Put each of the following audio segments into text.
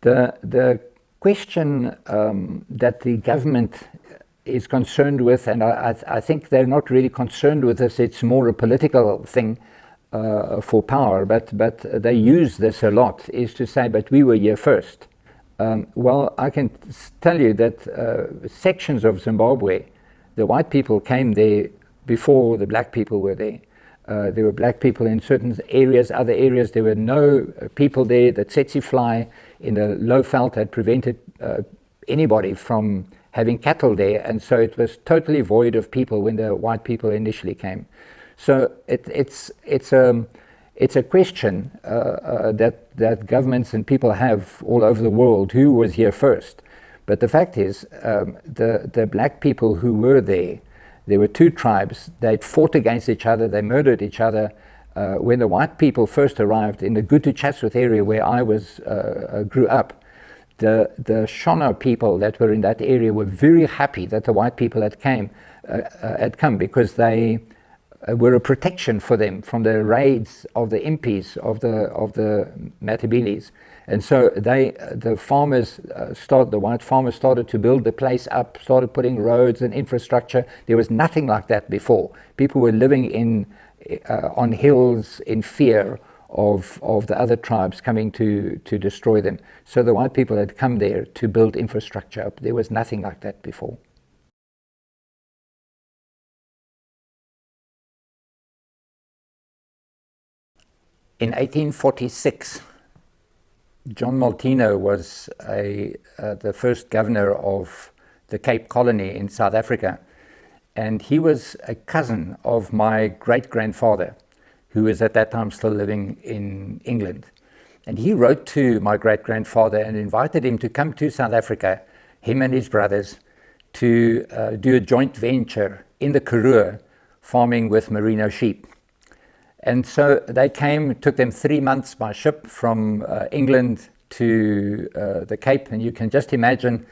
The question that the government is concerned with, and I think they're not really concerned with this, it's more a political thing for power, but they use this a lot, is to say, but we were here first. Well, I can tell you that sections of Zimbabwe, the white people came there before the black people were there. There were black people in certain areas, other areas there were no people there. The tsetse fly in the low veld had prevented anybody from having cattle there, and so it was totally void of people when the white people initially came. So it's a question that governments and people have all over the world, who was here first. But the fact is, the black people who were there were two tribes. They'd fought against each other, they murdered each other. When the white people first arrived in the Gutu Chatsworth area where I grew up, the Shona people that were in that area were very happy that the white people had come because they were a protection for them from the raids of the impis, of the Matabeles. And so the white farmers started to build the place up, started putting roads and infrastructure. There was nothing like that before. People were living on hills in fear of the other tribes coming to destroy them. So the white people had come there to build infrastructure up. There was nothing like that before. In 1846, John Maltino was the first governor of the Cape Colony in South Africa, and he was a cousin of my great-grandfather, who was at that time still living in England. And he wrote to my great-grandfather and invited him to come to South Africa, him and his brothers, to do a joint venture in the Karoo, farming with merino sheep. And so they came. It took them 3 months by ship from England to the Cape. And you can just imagine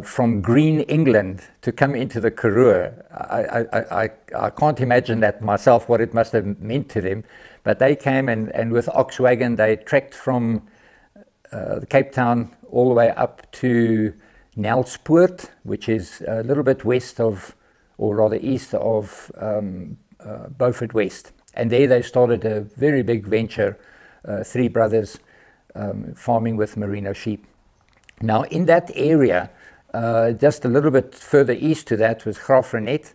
from green England to come into the Karoo. I can't imagine that myself, what it must have meant to them. But they came and with ox wagon, they trekked from Cape Town all the way up to Nelspoort, which is a little bit west of, or rather east of Beaufort West. And there they started a very big venture, 3 brothers farming with merino sheep. Now in that area, just a little bit further east to that was Graafrenet,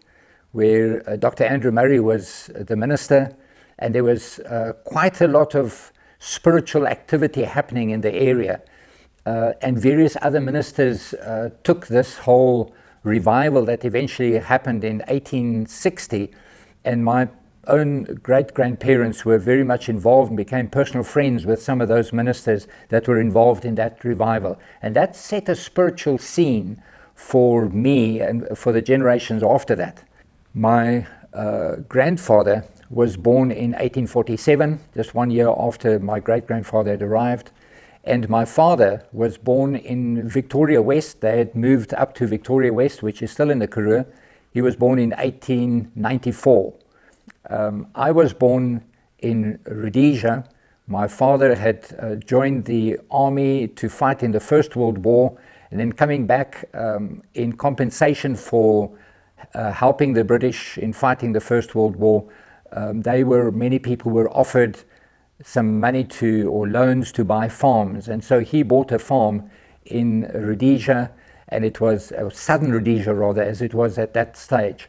where Dr. Andrew Murray was the minister, and there was quite a lot of spiritual activity happening in the area. And various other ministers took this whole revival that eventually happened in 1860, and my own great-grandparents were very much involved and became personal friends with some of those ministers that were involved in that revival. And that set a spiritual scene for me and for the generations after that. My grandfather was born in 1847, just 1 year after my great-grandfather had arrived. And my father was born in Victoria West. They had moved up to Victoria West, which is still in the Karoo. He was born in 1894. I was born in Rhodesia. My father had joined the army to fight in the First World War, and then coming back in compensation for helping the British in fighting the First World War, many people were offered some money or loans to buy farms, and so he bought a farm in Rhodesia, and it was southern Rhodesia rather, as it was at that stage.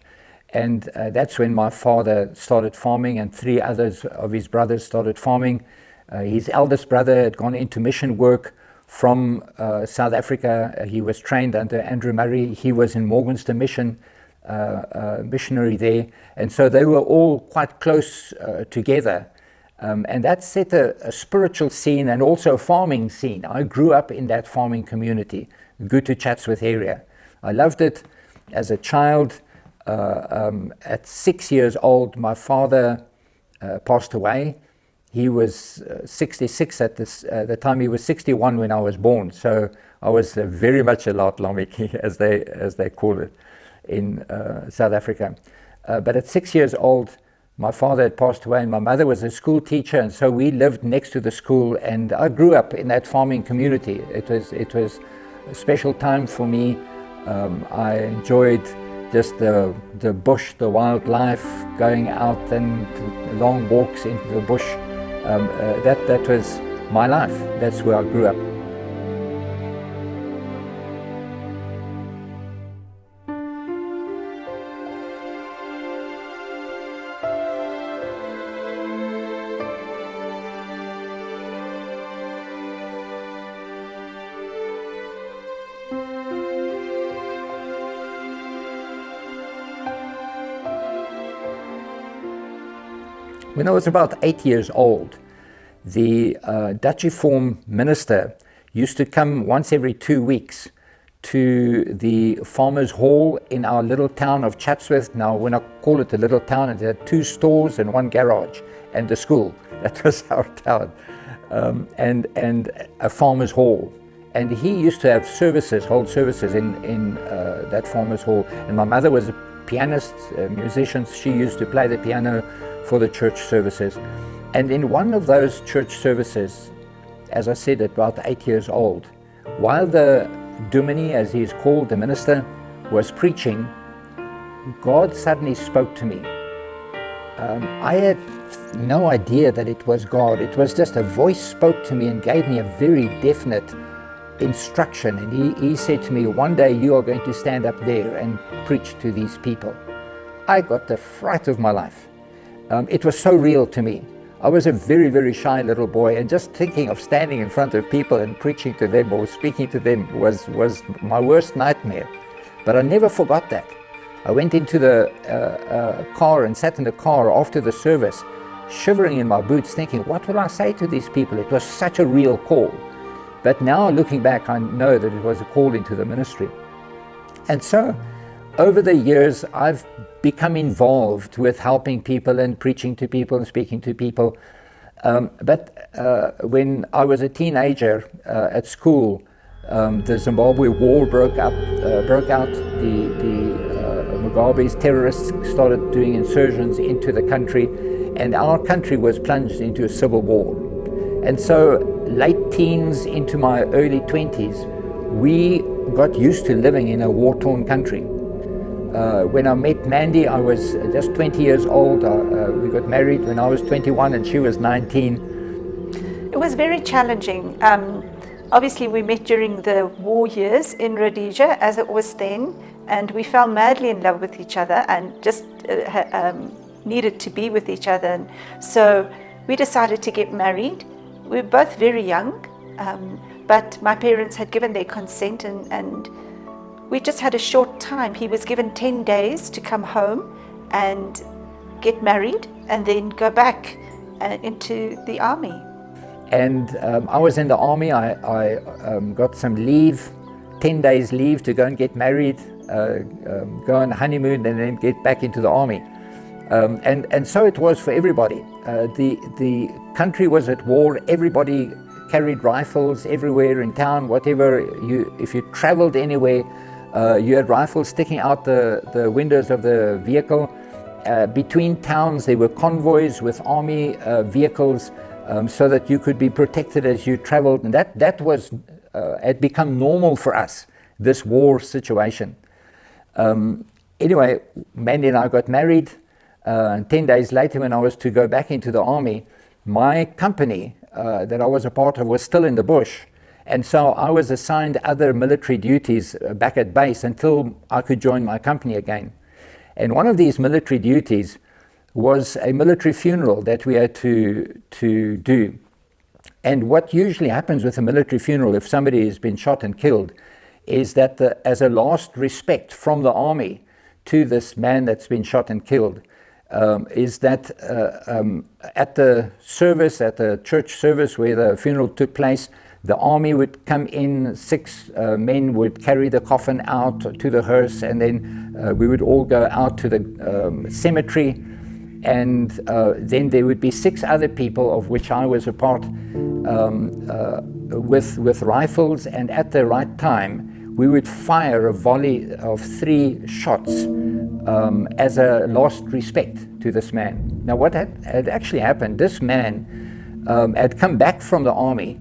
And that's when my father started farming, and 3 others of his brothers started farming. His eldest brother had gone into mission work from South Africa. He was trained under Andrew Murray. He was in Morgenster Mission, missionary there. And so they were all quite close together. And that set a spiritual scene and also a farming scene. I grew up in that farming community, Gutu Chatsworth area. I loved it as a child. At 6 years old, my father passed away. He was 66 at the time. He was 61 when I was born. So I was very much a Laat-Lammetjie, as they call it in South Africa. But at 6 years old, My father had passed away, and my mother was a school teacher, and so we lived next to the school, and I grew up in that farming community. It was a special time for me. I enjoyed just the bush, the wildlife, going out and long walks into the bush. That was my life. That's where I grew up. When I was about 8 years old, the Dutch Reform minister used to come once every 2 weeks to the farmers' hall in our little town of Chatsworth. Now, when I call it a little town, it had 2 stores and 1 garage and a school. That was our town, and a farmers' hall. And he used to have services, hold services in that farmers' hall. And my mother was a pianist, a musician. She used to play the piano for the church services. And in one of those church services, as I said, at about 8 years old, while the Dominee, as he is called, the minister, was preaching, God suddenly spoke to me. I had no idea that it was God. It was just a voice spoke to me and gave me a very definite instruction. And he said to me, one day you are going to stand up there and preach to these people. I got the fright of my life. It was so real to me. I was a very, very shy little boy, and just thinking of standing in front of people and preaching to them or speaking to them was my worst nightmare. But I never forgot that. I went into the car and sat in the car after the service, shivering in my boots, thinking, what will I say to these people? It was such a real call. But now, looking back, I know that it was a call into the ministry. And so, over the years, I've become involved with helping people and preaching to people and speaking to people. But when I was a teenager at school, the Zimbabwe war broke out. The Mugabe's terrorists started doing incursions into the country, and our country was plunged into a civil war. And so, late teens into my early 20s, we got used to living in a war-torn country. When I met Mandy, I was just 20 years old. We got married when I was 21 and she was 19. It was very challenging. Obviously, we met during the war years in Rhodesia, as it was then, and we fell madly in love with each other and just needed to be with each other. And so we decided to get married. We were both very young, but my parents had given their consent, and we just had a short time. He was given 10 days to come home and get married and then go back into the army. And I was in the army. I got some leave, 10 days leave to go and get married, go on honeymoon, and then get back into the army. And so it was for everybody. The country was at war. Everybody carried rifles everywhere in town, whatever. If you traveled anywhere, you had rifles sticking out the windows of the vehicle. Between towns, there were convoys with army vehicles so that you could be protected as you traveled. And that was had become normal for us, this war situation. Anyway, Mandy and I got married. 10 days later, when I was to go back into the army, my company that I was a part of was still in the bush. And so I was assigned other military duties back at base until I could join my company again. And one of these military duties was a military funeral that we had to do. And what usually happens with a military funeral, if somebody has been shot and killed, is that as a last respect from the army to this man that's been shot and killed, is that at the service, at the church service where the funeral took place, the army would come in, 6 men would carry the coffin out to the hearse, and then we would all go out to the cemetery, and then there would be 6 other people, of which I was a part, with rifles, and at the right time we would fire a volley of 3 shots as a last respect to this man. Now, what had actually happened, this man had come back from the army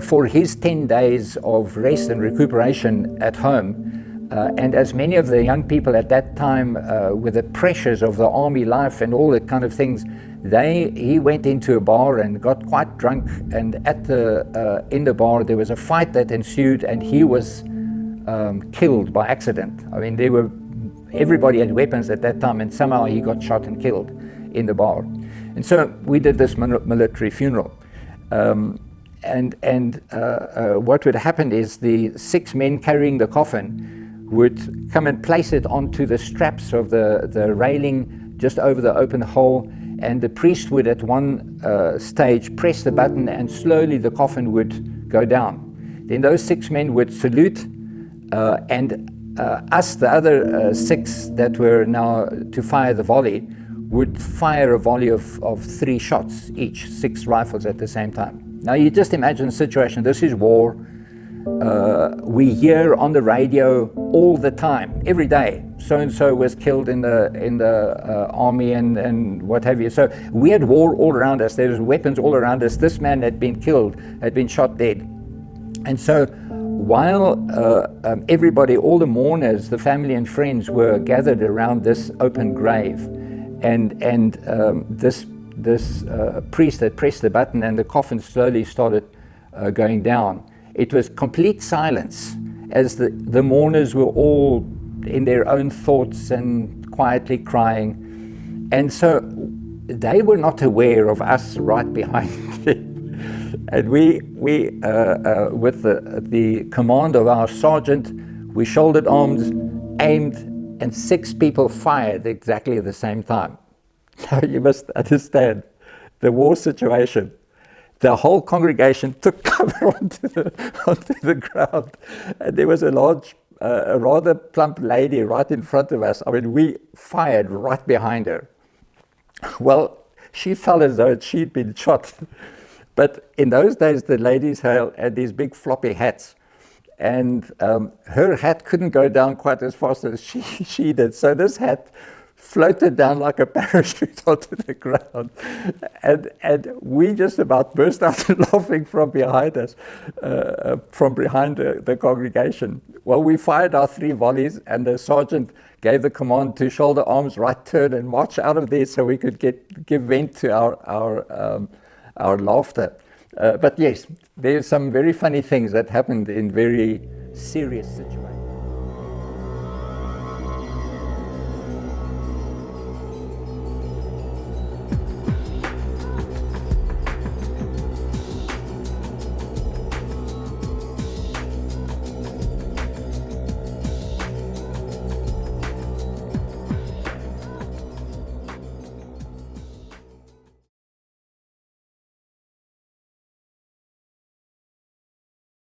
for his 10 days of rest and recuperation at home. And as many of the young people at that time, with the pressures of the army life and all that kind of things, he went into a bar and got quite drunk. And in the bar, there was a fight that ensued, and he was killed by accident. I mean, everybody had weapons at that time, and somehow he got shot and killed in the bar. And so we did this military funeral. What would happen is the 6 men carrying the coffin would come and place it onto the straps of the railing just over the open hole, and the priest would at one stage press the button, and slowly the coffin would go down. Then those 6 men would salute, and us, the other 6 that were now to fire the volley, would fire a volley of 3 shots each, 6 rifles at the same time. Now you just imagine the situation. This is war. We hear on the radio all the time, every day, so-and-so was killed in the army and what have you. So we had war all around us. There was weapons all around us. This man had been killed, had been shot dead. And so while everybody, all the mourners, the family and friends were gathered around this open grave, and this priest had pressed the button, and the coffin slowly started going down. It was complete silence as the mourners were all in their own thoughts and quietly crying. And so they were not aware of us right behind them. And we with the command of our sergeant, we shouldered arms, aimed, and 6 people fired exactly at the same time. Now you must understand the war situation. The whole congregation took cover onto the ground, and there was a large, a rather plump lady right in front of us. I mean, we fired right behind her. Well, she felt as though she'd been shot. But in those days, the ladies had these big floppy hats, and her hat couldn't go down quite as fast as she did. So this hat floated down like a parachute onto the ground, and we just about burst out laughing from behind us, from behind the congregation. Well, we fired our 3 volleys, and the sergeant gave the command to shoulder arms, right turn, and march out of there so we could give vent to our laughter. But yes, there's some very funny things that happened in very serious situations.